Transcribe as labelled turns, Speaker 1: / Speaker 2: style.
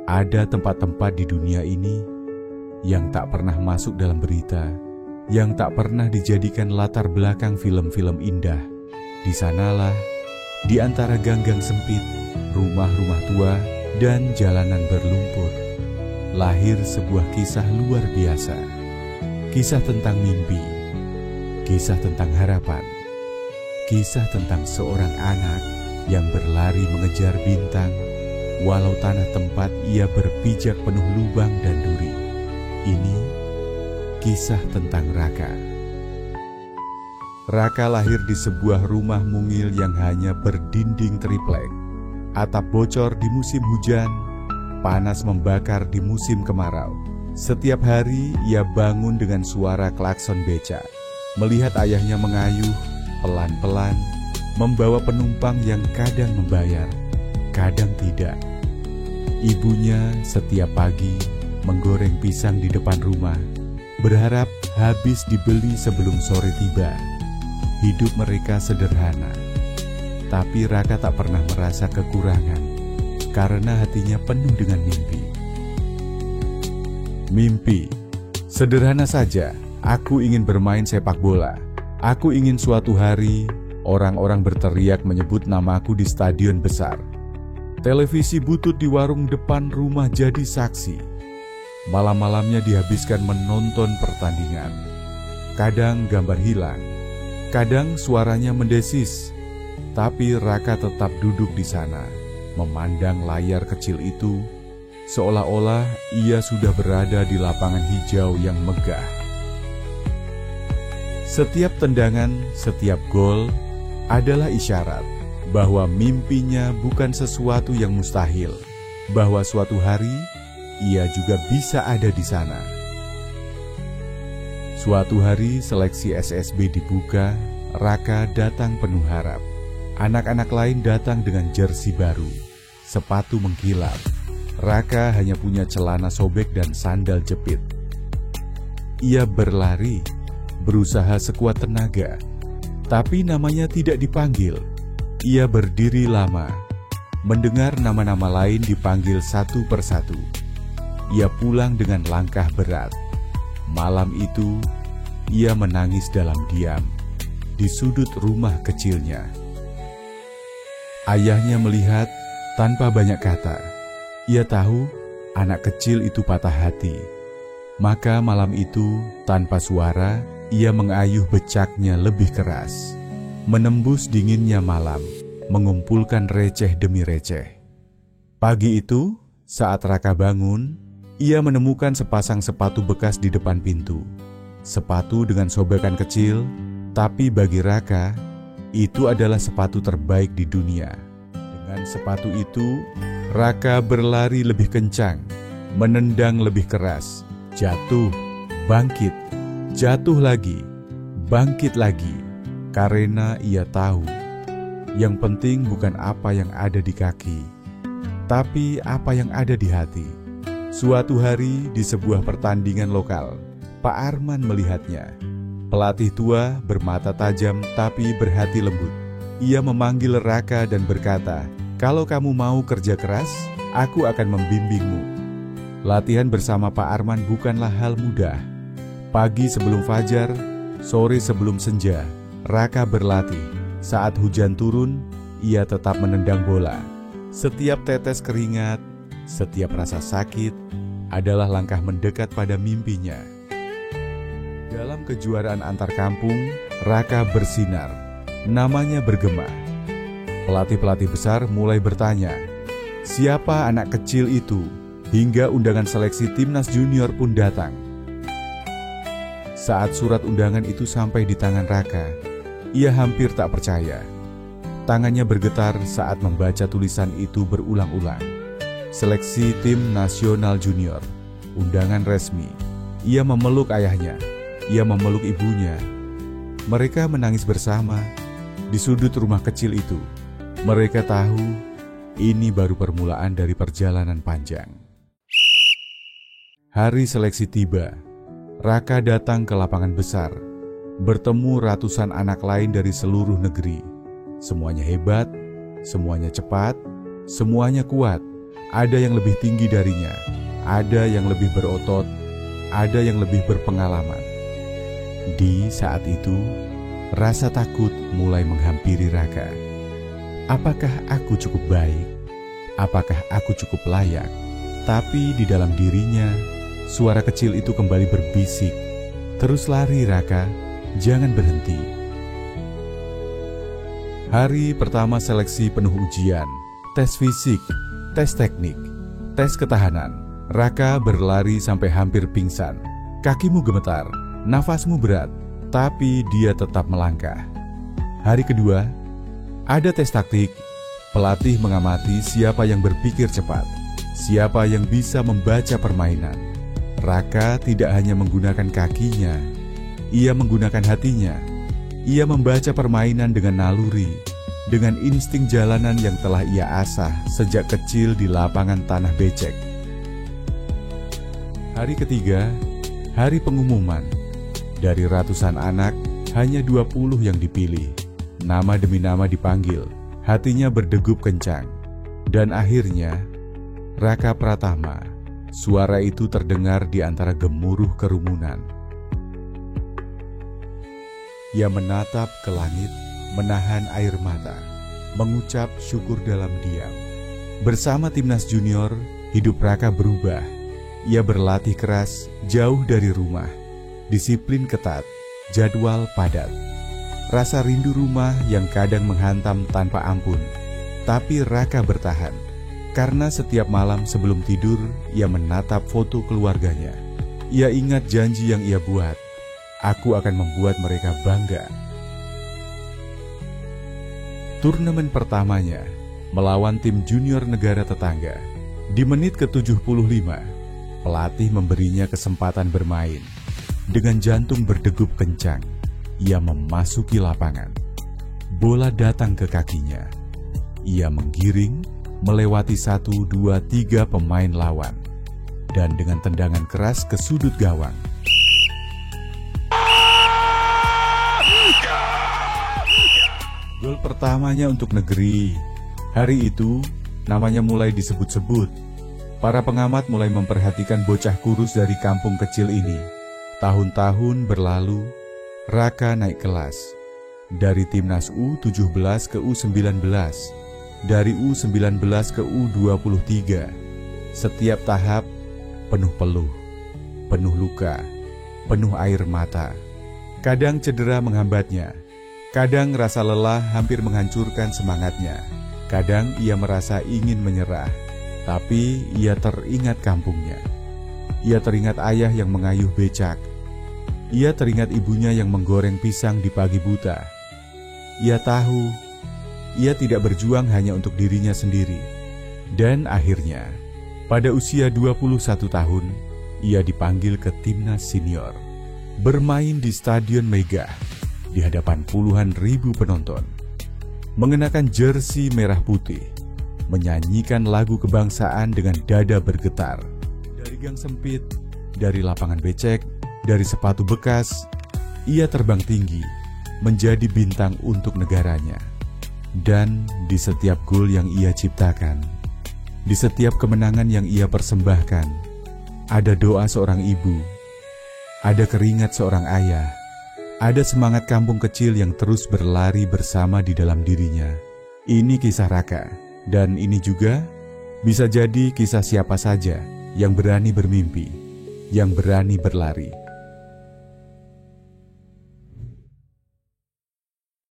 Speaker 1: Ada tempat-tempat di dunia ini yang tak pernah masuk dalam berita, yang tak pernah dijadikan latar belakang film-film indah. Di sanalah, di antara gang-gang sempit, rumah-rumah tua, dan jalanan berlumpur, lahir sebuah kisah luar biasa. Kisah tentang mimpi, kisah tentang harapan, kisah tentang seorang anak yang berlari mengejar bintang, walau tanah tempat ia berpijak penuh lubang dan duri. Ini kisah tentang Raka. Raka lahir di sebuah rumah mungil yang hanya berdinding triplek. Atap bocor di musim hujan, panas membakar di musim kemarau. Setiap hari ia bangun dengan suara klakson beca, melihat ayahnya mengayuh pelan-pelan, membawa penumpang yang kadang membayar, kadang tidak. Ibunya setiap pagi menggoreng pisang di depan rumah, berharap habis dibeli sebelum sore tiba. Hidup mereka sederhana, tapi Raka tak pernah merasa kekurangan, karena hatinya penuh dengan mimpi. Mimpi, sederhana saja, aku ingin bermain sepak bola. Aku ingin suatu hari orang-orang berteriak menyebut namaku di stadion besar. Televisi butut di warung depan rumah jadi saksi. Malam-malamnya dihabiskan menonton pertandingan. Kadang gambar hilang, kadang suaranya mendesis. Tapi Raka tetap duduk di sana, memandang layar kecil itu, seolah-olah ia sudah berada di lapangan hijau yang megah. Setiap tendangan, setiap gol adalah isyarat bahwa mimpinya bukan sesuatu yang mustahil, bahwa suatu hari ia juga bisa ada di sana. Suatu hari seleksi SSB dibuka, Raka datang penuh harap. Anak-anak lain datang dengan jersey baru, sepatu mengkilap. Raka hanya punya celana sobek dan sandal jepit. Ia berlari, berusaha sekuat tenaga, tapi namanya tidak dipanggil. Ia berdiri lama, mendengar nama-nama lain dipanggil satu persatu. Ia pulang dengan langkah berat. Malam itu, ia menangis dalam diam di sudut rumah kecilnya. Ayahnya melihat tanpa banyak kata. Ia tahu anak kecil itu patah hati. Maka malam itu, tanpa suara, ia mengayuh becaknya lebih keras, menembus dinginnya malam, mengumpulkan receh demi receh. Pagi itu, saat Raka bangun, ia menemukan sepasang sepatu bekas di depan pintu. Sepatu dengan sobekan kecil, tapi bagi Raka, itu adalah sepatu terbaik di dunia. Dengan sepatu itu, Raka berlari lebih kencang, menendang lebih keras, jatuh, bangkit, jatuh lagi, bangkit lagi, karena ia tahu yang penting bukan apa yang ada di kaki, tapi apa yang ada di hati. Suatu hari di sebuah pertandingan lokal, Pak Arman melihatnya. Pelatih tua bermata tajam tapi berhati lembut. Ia memanggil Raka dan berkata, "Kalau kamu mau kerja keras, aku akan membimbingmu." Latihan bersama Pak Arman bukanlah hal mudah. Pagi sebelum fajar, sore sebelum senja, Raka berlatih. Saat hujan turun, ia tetap menendang bola. Setiap tetes keringat, setiap rasa sakit adalah langkah mendekat pada mimpinya. Dalam kejuaraan antar kampung, Raka bersinar. Namanya bergema. Pelatih-pelatih besar mulai bertanya, siapa anak kecil itu? Hingga undangan seleksi timnas junior pun datang. Saat surat undangan itu sampai di tangan Raka, ia hampir tak percaya. Tangannya bergetar saat membaca tulisan itu berulang-ulang. Seleksi tim nasional junior, undangan resmi. Ia memeluk ayahnya, ia memeluk ibunya. Mereka menangis bersama di sudut rumah kecil itu. Mereka tahu ini baru permulaan dari perjalanan panjang. Hari seleksi tiba. Raka datang ke lapangan besar, bertemu ratusan anak lain dari seluruh negeri. Semuanya hebat, semuanya cepat, semuanya kuat. Ada yang lebih tinggi darinya, ada yang lebih berotot, ada yang lebih berpengalaman. Di saat itu, rasa takut mulai menghampiri Raka. Apakah aku cukup baik? Apakah aku cukup layak? Tapi di dalam dirinya, suara kecil itu kembali berbisik. Terus lari Raka, jangan berhenti. Hari pertama seleksi penuh ujian, tes fisik, tes teknik, tes ketahanan. Raka berlari sampai hampir pingsan. Kakimu gemetar, nafasmu berat, tapi dia tetap melangkah. Hari kedua, ada tes taktik. Pelatih mengamati siapa yang berpikir cepat, siapa yang bisa membaca permainan. Raka tidak hanya menggunakan kakinya, ia menggunakan hatinya. Ia membaca permainan dengan naluri, dengan insting jalanan yang telah ia asah sejak kecil di lapangan tanah becek. Hari ketiga, hari pengumuman. Dari ratusan anak, hanya 20 yang dipilih. Nama demi nama dipanggil, hatinya berdegup kencang. Dan akhirnya, Raka Pratama, suara itu terdengar di antara gemuruh kerumunan. Ia menatap ke langit, menahan air mata, mengucap syukur dalam diam. Bersama timnas junior, hidup Raka berubah. Ia berlatih keras, jauh dari rumah. Disiplin ketat, jadwal padat. Rasa rindu rumah yang kadang menghantam tanpa ampun. Tapi Raka bertahan, karena setiap malam sebelum tidur, ia menatap foto keluarganya. Ia ingat janji yang ia buat. Aku akan membuat mereka bangga. Turnamen pertamanya melawan tim junior negara tetangga. Di menit ke-75, pelatih memberinya kesempatan bermain. Dengan jantung berdegup kencang, ia memasuki lapangan. Bola datang ke kakinya. Ia menggiring, melewati 1, 2, 3 pemain lawan. Dan dengan tendangan keras ke sudut gawang. Gol pertamanya untuk negeri. Hari itu, namanya mulai disebut-sebut. Para pengamat mulai memperhatikan bocah kurus dari kampung kecil ini. Tahun-tahun berlalu, Raka naik kelas. Dari timnas U17 ke U19, dari U19 ke U23. Setiap tahap penuh peluh, penuh luka, penuh air mata. Kadang cedera menghambatnya. Kadang rasa lelah hampir menghancurkan semangatnya. Kadang ia merasa ingin menyerah, tapi ia teringat kampungnya. Ia teringat ayah yang mengayuh becak. Ia teringat ibunya yang menggoreng pisang di pagi buta. Ia tahu, ia tidak berjuang hanya untuk dirinya sendiri. Dan akhirnya, pada usia 21 tahun, ia dipanggil ke timnas senior. Bermain di Stadion Megah, di hadapan puluhan ribu penonton, mengenakan jersey merah putih, menyanyikan lagu kebangsaan dengan dada bergetar. Dari gang sempit, dari lapangan becek, dari sepatu bekas, ia terbang tinggi, menjadi bintang untuk negaranya. Dan di setiap gol yang ia ciptakan, di setiap kemenangan yang ia persembahkan, ada doa seorang ibu, ada keringat seorang ayah, ada semangat kampung kecil yang terus berlari bersama di dalam dirinya. Ini kisah Raka, dan ini juga bisa jadi kisah siapa saja yang berani bermimpi, yang berani berlari.